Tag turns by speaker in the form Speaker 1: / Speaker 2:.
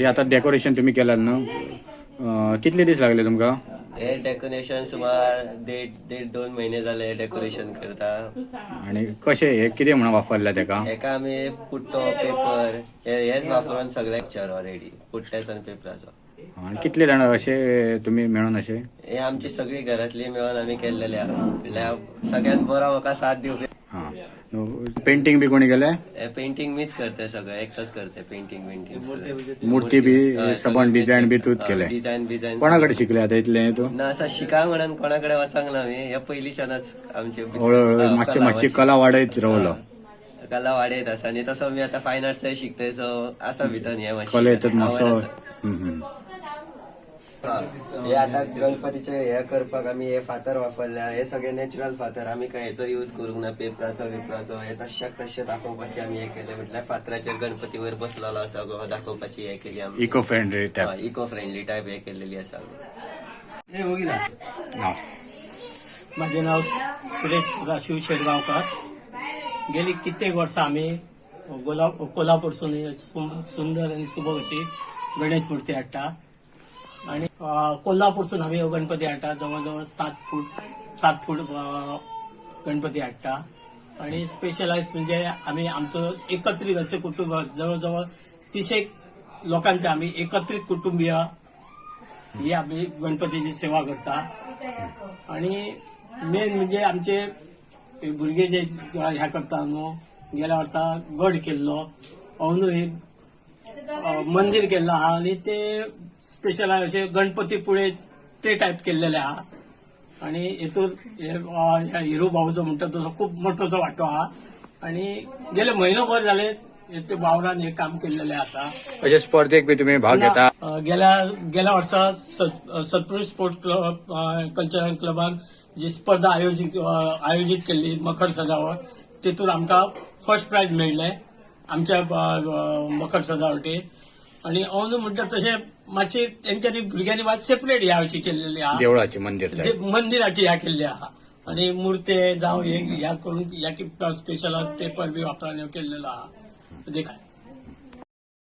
Speaker 1: हे आता डेकोरेशन तुम्ही केलात ना, कितले दीस लागले तुमका?
Speaker 2: हे डेकोरेशन सुमार दीड 2 महिने झाले डेकोरेशन करता.
Speaker 1: आणि कसे हे किती म्हणून वापरल्या त्याका?
Speaker 2: एका आम्ही पुट्टो पेपर हेच वापरून सगळे पिक्चर ऑलरेडी पुट्ट्याचा आणि पेपराचो.
Speaker 1: आणि कितले जाण असे तुम्ही मिळून असे?
Speaker 2: हे आमची सगळी घरातली मिळून आम्ही केलेले आहा. सगळ्यात बरा म्हाका साथ दिवप.
Speaker 1: हा, पेंटिंग बी कोणी केलंय?
Speaker 2: पेंटिंग मीच करते, सगळं एकटाच करते. पेंटिंग
Speaker 1: मूर्ती बी सबन डिझाईन बी तूच केलंय?
Speaker 2: डिझाईन
Speaker 1: कोणाकडे शिकले आता इथले तू?
Speaker 2: ना असं शिका म्हणून कोणाकडे वाचांग ना मी. या पहिलीच्यानच आमचे
Speaker 1: हळूहळू मातशी कला वाढत रावलो.
Speaker 2: कला वाढत असा. आणि तसं मी आता फायन आर्ट्स शिकतोय, सो असा भितर हे
Speaker 1: कलेतच मातसो.
Speaker 2: हे आता गणपतीचे हे करपाक आम्ही हे फातर वापरल्या. हे सगळे नॅचरल फातर. आम्ही काय ह्याचो यूज करूंक ना, पेपराचो हे तशाक तशे दाखवपाचे आम्ही हे केले. म्हटल्यार फातराच्या गणपतीवर बसलेलो असा गो दाखवपाची हे केली आम्ही.
Speaker 1: Eco friendly type.
Speaker 2: Eco friendly type हे केलेली असा.
Speaker 3: माझे नाव सुरेश राशीव शेडगावकर. गेली कित्येक वर्षा आम्ही कोल्हापूरसून सुंदर आणि सुबक अशी गणेश मूर्ती हाडटा. आणि कोल्हापूरसून आम्ही गणपती हाडटा. जवळजवळ 7 फूट गणपती हाडटा. आणि स्पेशलाइज म्हणजे आम्ही आमचं एकत्रित असे कुटुंब, जवळजवळ 30 लोकांचे आम्ही एकत्रित कुटुंबीय ही आम्ही गणपतीची सेवा करता. आणि मेन म्हणजे आमचे भुरगे जे ह्या करता न्हू, गेल्या वर्सा गड केल्लो, अंदू एक मंदिर केल्लो आहा. आणि ते स्पेशल असे गणपती पुढे ते टाईप केलेले आहा. आणि हेतून हिरो भाऊचो म्हणटा तो खूप मोठोचो वाटो आहा. आणि गेले म्हयनोभर झाले ते वावरान हे काम केलेले आसा.
Speaker 1: अशा स्पर्धेक बी तुम्ही भाग घेता?
Speaker 3: गेल्या वर्सा सत्पुरुष स्पोर्ट क्लब कल्चरल क्लबान जी स्पर्धा आयोजित केली मखर सजावट, तेतून आमकां फर्स्ट प्राइज मेळ्ळें आमच्या मखर सजावटीक. आणि अंदू म्हणटा तशें मातशी तेंच्यांनी भुरग्यांनी मात सेपरेट ह्या अशी केल्लेली आहा.
Speaker 1: देवळाची मंदिराची
Speaker 3: ह्या केल्ली आहा. आणि मूर्ते जावं ह्या करून ह्या स्पेशल पेपर बी वापरून केल्लेलो आहा. देखा